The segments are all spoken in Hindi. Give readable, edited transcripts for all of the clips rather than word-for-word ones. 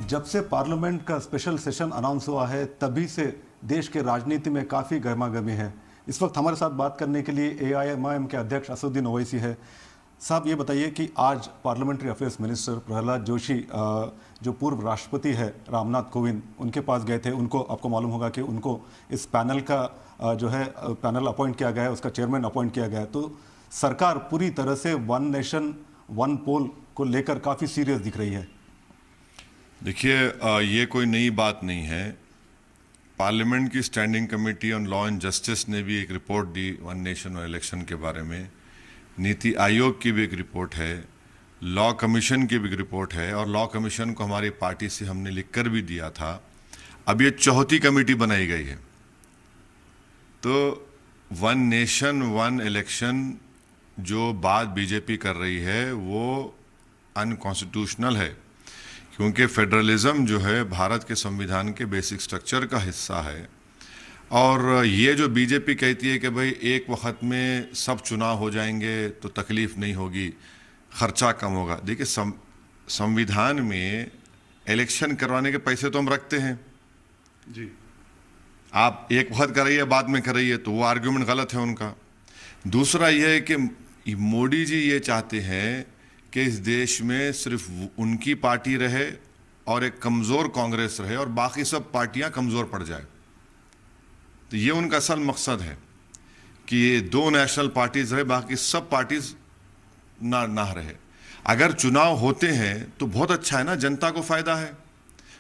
जब से पार्लियामेंट का स्पेशल सेशन अनाउंस हुआ है तभी से देश के राजनीति में काफ़ी गर्मागर्मी है। इस वक्त हमारे साथ बात करने के लिए एआईएमआईएम के अध्यक्ष असदुद्दीन ओवैसी है। साहब, ये बताइए कि आज parliamentary affairs minister Prahlad Joshi जो पूर्व राष्ट्रपति है रामनाथ कोविंद, उनके पास गए थे। उनको, आपको मालूम होगा कि उनको इस पैनल का जो है पैनल अपॉइंट किया गया है, उसका चेयरमैन अपॉइंट किया गया है। तो सरकार पूरी तरह से वन नेशन वन पोल को लेकर काफ़ी सीरियस दिख रही है। देखिए, ये कोई नई बात नहीं है। पार्लियामेंट की standing committee on law and justice ने भी एक रिपोर्ट दी वन नेशन वन इलेक्शन के बारे में। नीति आयोग की भी एक रिपोर्ट है, लॉ कमीशन की भी एक रिपोर्ट है, और लॉ कमीशन को हमारी पार्टी से हमने लिखकर भी दिया था। अब ये चौथी कमेटी बनाई गई है। तो वन नेशन वन इलेक्शन जो बात बीजेपी कर रही है वो अनकॉन्स्टिट्यूशनल है, क्योंकि फेडरलिज्म जो है भारत के संविधान के बेसिक स्ट्रक्चर का हिस्सा है। और ये जो बीजेपी कहती है कि भाई एक वक्त में सब चुनाव हो जाएंगे तो तकलीफ नहीं होगी, खर्चा कम होगा। देखिए, संविधान में इलेक्शन करवाने के पैसे तो हम रखते हैं जी। आप एक वक्त कराइए बाद में कराइए, तो वो आर्ग्यूमेंट गलत है उनका। दूसरा यह है कि मोदी जी ये चाहते हैं कि इस देश में सिर्फ उनकी पार्टी रहे और एक कमज़ोर कांग्रेस रहे और बाकी सब पार्टियां कमज़ोर पड़ जाए। तो ये उनका असल मकसद है कि ये दो नेशनल पार्टीज रहे, बाकी सब पार्टीज ना रहे। अगर चुनाव होते हैं तो बहुत अच्छा है ना, जनता को फ़ायदा है।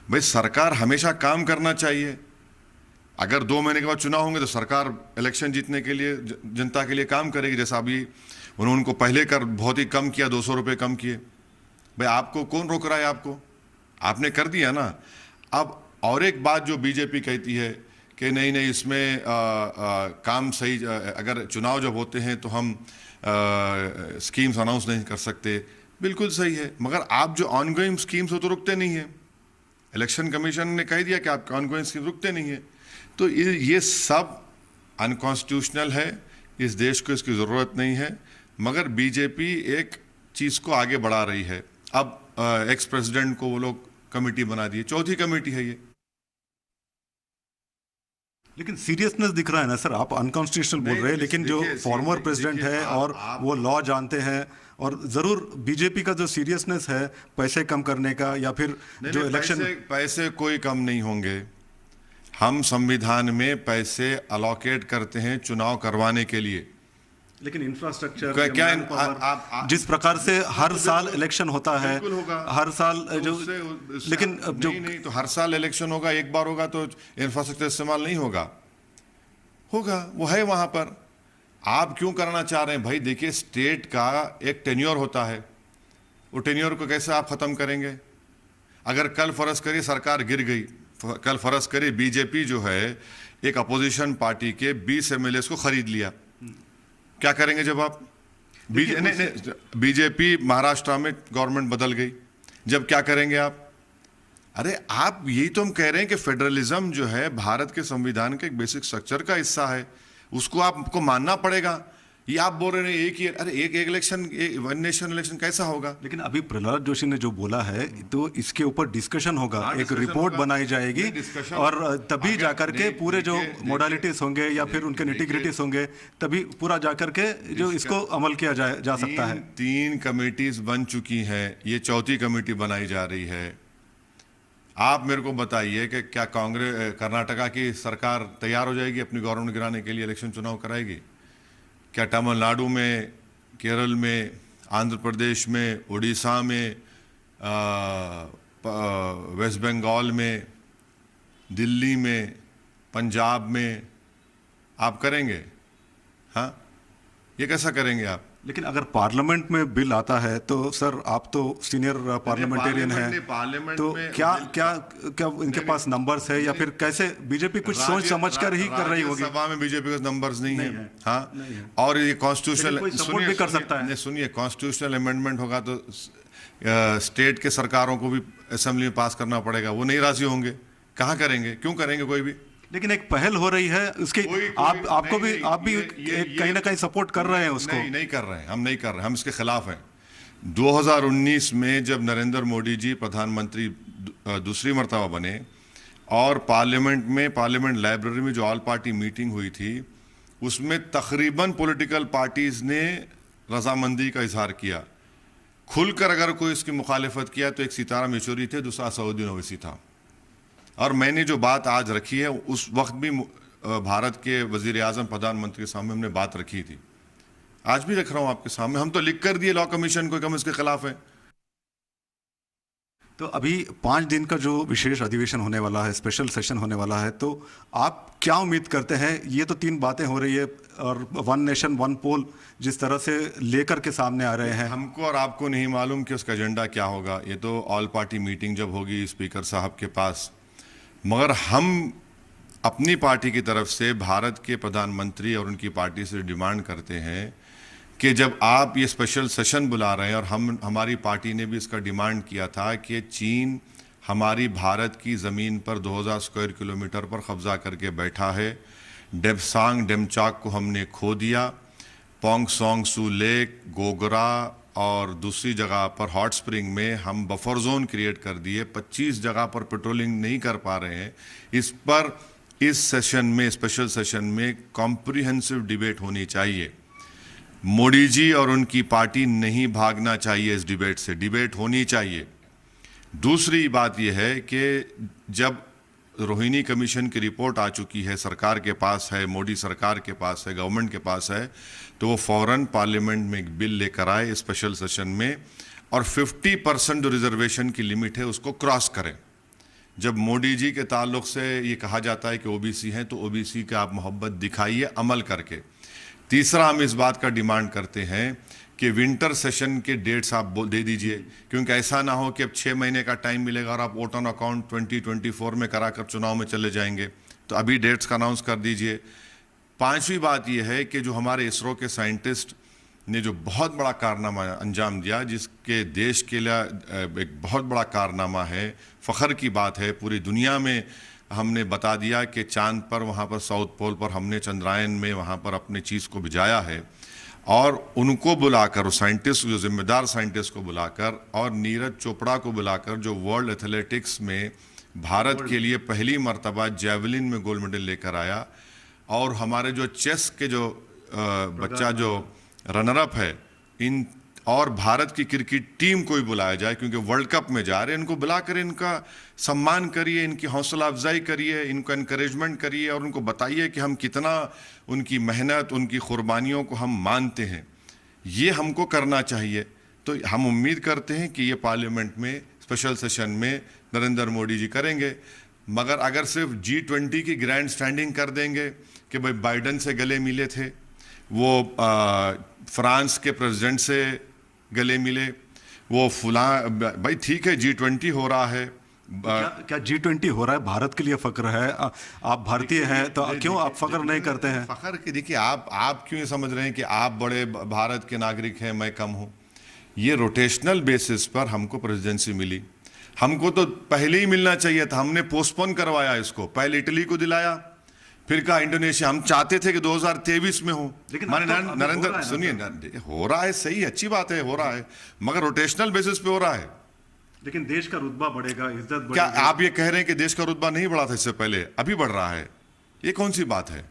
भाई, सरकार हमेशा काम करना चाहिए। अगर 2 महीने के बाद चुनाव होंगे तो सरकार इलेक्शन जीतने के लिए जनता के लिए काम करेगी। जैसा अभी उन्होंने उनको पहले कर बहुत ही कम किया, 200 रुपये कम किए। भाई, आपको कौन रोक रहा है? आपने कर दिया ना। अब और एक बात जो बीजेपी कहती है कि नहीं इसमें काम सही, अगर चुनाव जब होते हैं तो हम स्कीम्स अनाउंस नहीं कर सकते। बिल्कुल सही है, मगर आप जो ऑनगोइंग स्कीम्स हो तो रुकते नहीं है। इलेक्शन कमीशन ने कह दिया कि आपके ऑनगोइंग स्कीम रुकते नहीं है। तो ये सब अनकॉन्स्टिट्यूशनल है। इस देश को इसकी ज़रूरत नहीं है, मगर बीजेपी एक चीज़ को आगे बढ़ा रही है। अब एक्स प्रेसिडेंट को वो लोग कमेटी बना दी, चौथी कमेटी है ये। लेकिन सीरियसनेस दिख रहा है ना सर। आप अनकॉन्स्टिट्यूशनल बोल रहे हैं, लेकिन जो फॉर्मर प्रेसिडेंट है और वो लॉ जानते हैं, और ज़रूर बीजेपी का जो सीरियसनेस है पैसे कम करने का या फिर जो इलेक्शन, पैसे कोई कम नहीं होंगे। हम संविधान में पैसे अलोकेट करते हैं चुनाव करवाने के लिए, लेकिन इंफ्रास्ट्रक्चर क्या जिस प्रकार से हर साल इलेक्शन होता है, हर साल जो, लेकिन अब जो नहीं तो हर साल इलेक्शन होगा, एक बार होगा तो इंफ्रास्ट्रक्चर इस्तेमाल नहीं होगा। वो है वहां पर। आप क्यों करना चाह रहे हैं? भाई देखिए, स्टेट का एक टेन्योर होता है, वो टेन्योर को कैसे आप खत्म करेंगे? अगर कल फर्ज करिए सरकार गिर गई, कल फर्ज करिए बीजेपी जो है एक अपोजिशन पार्टी के 20 एमएलए को खरीद लिया, क्या करेंगे जब आप? बीजेपी महाराष्ट्र में गवर्नमेंट बदल गई, जब क्या करेंगे आप? अरे आप, यही तो हम कह रहे हैं कि फेडरलिज्म जो है भारत के संविधान के एक बेसिक स्ट्रक्चर का हिस्सा है, उसको आपको मानना पड़ेगा। ये आप बोल रहे हैं एक इलेक्शन, वन नेशन इलेक्शन कैसा होगा? लेकिन अभी प्रहलाद जोशी ने जो बोला है तो इसके ऊपर डिस्कशन होगा, एक रिपोर्ट बनाई जाएगी और तभी जाकर के पूरे जो मोडालिटीज होंगे या फिर उनके निटिग्रिटीज होंगे, तभी पूरा जाकर के जो इसको अमल किया जा सकता है। 3 कमेटीज बन चुकी हैं, ये चौथी कमेटी बनाई जा रही है। आप मेरे को बताइए कि क्या कर्नाटका की सरकार तैयार हो जाएगी अपनी गवर्नमेंट गिराने के लिए, इलेक्शन चुनाव कराएगी? क्या तमिलनाडु में, केरल में, आंध्र प्रदेश में, उड़ीसा में, वेस्ट बंगाल में, दिल्ली में, पंजाब में आप करेंगे? हाँ, ये कैसा करेंगे आप? लेकिन अगर पार्लियामेंट में बिल आता है तो सर, आप तो सीनियर पार्लियामेंटेरियन हैं, तो क्या इनके पास नंबर्स है या फिर कैसे बीजेपी कुछ सोच समझ कर ही कर रही होगी? सभा में बीजेपी के नंबर्स नहीं है। हाँ, और ये कॉन्स्टिट्यूशनल सपोर्ट भी कर सकता है। सुनिए, कॉन्स्टिट्यूशनल अमेंडमेंट होगा तो स्टेट के सरकारों को भी असेंबली में पास करना पड़ेगा। वो नहीं राजी होंगे, कहाँ करेंगे? क्यों करेंगे कोई भी? लेकिन एक पहल हो रही है उसकी, आप भी कहीं ना कहीं सपोर्ट कर रहे हैं उसको। नहीं कर रहे हैं, हम नहीं कर रहे हैं, हम इसके खिलाफ हैं। 2019 में जब नरेंद्र मोदी जी प्रधानमंत्री दूसरी मर्तबा बने और पार्लियामेंट लाइब्रेरी में जो ऑल पार्टी मीटिंग हुई थी उसमें तकरीबन पॉलिटिकल पार्टीज ने रजामंदी का इजहार किया। खुलकर अगर कोई इसकी मुखालिफत किया तो एक सीताराम येचुरी थे, दूसरा असदुद्दीन ओवैसी था। और मैंने जो बात आज रखी है उस वक्त भी भारत के वजीर आजम प्रधानमंत्री के सामने हमने बात रखी थी, आज भी रख रहा हूं आपके सामने। हम तो लिख कर दिए लॉ कमीशन को कि हम इसके खिलाफ हैं। तो अभी 5 दिन का जो विशेष अधिवेशन होने वाला है, स्पेशल सेशन होने वाला है, तो आप क्या उम्मीद करते हैं? ये तो 3 बातें हो रही है और वन नेशन वन पोल जिस तरह से लेकर के सामने आ रहे हैं, हमको और आपको नहीं मालूम कि उसका एजेंडा क्या होगा। ये तो ऑल पार्टी मीटिंग जब होगी स्पीकर साहब के पास, मगर हम अपनी पार्टी की तरफ से भारत के प्रधानमंत्री और उनकी पार्टी से डिमांड करते हैं कि जब आप ये स्पेशल सेशन बुला रहे हैं, और हमारी पार्टी ने भी इसका डिमांड किया था कि चीन हमारी भारत की ज़मीन पर 2000 स्क्वायर किलोमीटर पर कब्ज़ा करके बैठा है। डेप्सांग डेमचाक को हमने खो दिया, पोंग सोंग सू लेक, गोगरा और दूसरी जगह पर हॉट स्प्रिंग में हम बफर जोन क्रिएट कर दिए। 25 जगह पर पेट्रोलिंग नहीं कर पा रहे हैं। इस पर इस सेशन में, स्पेशल सेशन में कॉम्प्रिहेंसिव डिबेट होनी चाहिए। मोदी जी और उनकी पार्टी नहीं भागना चाहिए इस डिबेट से, डिबेट होनी चाहिए। दूसरी बात यह है कि जब रोहिणी कमीशन की रिपोर्ट आ चुकी है, सरकार के पास है, मोदी सरकार के पास है, गवर्नमेंट के पास है, तो वो फौरन पार्लियामेंट में एक बिल लेकर आए स्पेशल सेशन में और 50% जो रिजर्वेशन की लिमिट है उसको क्रॉस करें। जब मोदी जी के ताल्लुक से ये कहा जाता है कि ओबीसी हैं, तो ओबीसी का आप मोहब्बत दिखाइए अमल करके। तीसरा, हम इस बात का डिमांड करते हैं कि विंटर सेशन के डेट्स आप दे दीजिए, क्योंकि ऐसा ना हो कि अब 6 महीने का टाइम मिलेगा और आप वोट ऑन अकाउंट 2024 में कराकर चुनाव में चले जाएंगे। तो अभी डेट्स का अनाउंस कर दीजिए। पांचवी बात यह है कि जो हमारे इसरो के साइंटिस्ट ने जो बहुत बड़ा कारनामा अंजाम दिया, जिसके देश के लिए एक बहुत बड़ा कारनामा है, फ़ख्र की बात है, पूरी दुनिया में हमने बता दिया कि चांद पर, वहाँ पर साउथ पोल पर हमने चंद्रायन में वहाँ पर अपने चीज़ को भिजाया है। और उनको बुलाकर, उस साइंटिस्ट, जो जिम्मेदार साइंटिस्ट को बुलाकर, और नीरज चोपड़ा को बुलाकर, जो वर्ल्ड एथलेटिक्स में भारत के लिए पहली मर्तबा जेवलिन में गोल्ड मेडल लेकर आया, और हमारे जो चेस के जो बच्चा जो रनरअप है, इन और भारत की क्रिकेट टीम को भी बुलाया जाए, क्योंकि वर्ल्ड कप में जा रहे हैं। इनको बुलाकर इनका सम्मान करिए, इनकी हौसला अफजाई करिए, इनको इनकरेजमेंट करिए और उनको बताइए कि हम कितना उनकी मेहनत, उनकी कुर्बानियों को हम मानते हैं। ये हमको करना चाहिए। तो हम उम्मीद करते हैं कि ये पार्लियामेंट में स्पेशल सेशन में नरेंद्र मोदी जी करेंगे। मगर अगर सिर्फ G20 की ग्रैंड स्टैंडिंग कर देंगे कि भाई बाइडन से गले मिले थे, वो फ्रांस के प्रेसिडेंट से गले मिले, वो भाई ठीक है G20 हो रहा है। क्या G20 हो रहा है भारत के लिए फख्र है? आप भारतीय हैं तो क्यों आप फख्र नहीं करते हैं? फख्र की देखिए, आप क्यों ये समझ रहे हैं कि आप बड़े भारत के नागरिक हैं, मैं कम हूं? ये रोटेशनल बेसिस पर हमको प्रेसिडेंसी मिली। हमको तो पहले ही मिलना चाहिए था, हमने पोस्टपोन करवाया इसको। पहले इटली को दिलाया, फिर कहा इंडोनेशिया। हम चाहते थे कि 2023 में हो। लेकिन नरेंद्र, सुनिए, हो रहा है, सही, अच्छी बात है, हो रहा है, मगर रोटेशनल बेसिस पे हो रहा है। लेकिन देश का रुतबा बढ़ेगा, इज्जत बढ़ेगी। क्या आप ये कह रहे हैं कि देश का रुतबा नहीं बढ़ा था इससे पहले? अभी बढ़ रहा है, ये कौन सी बात है?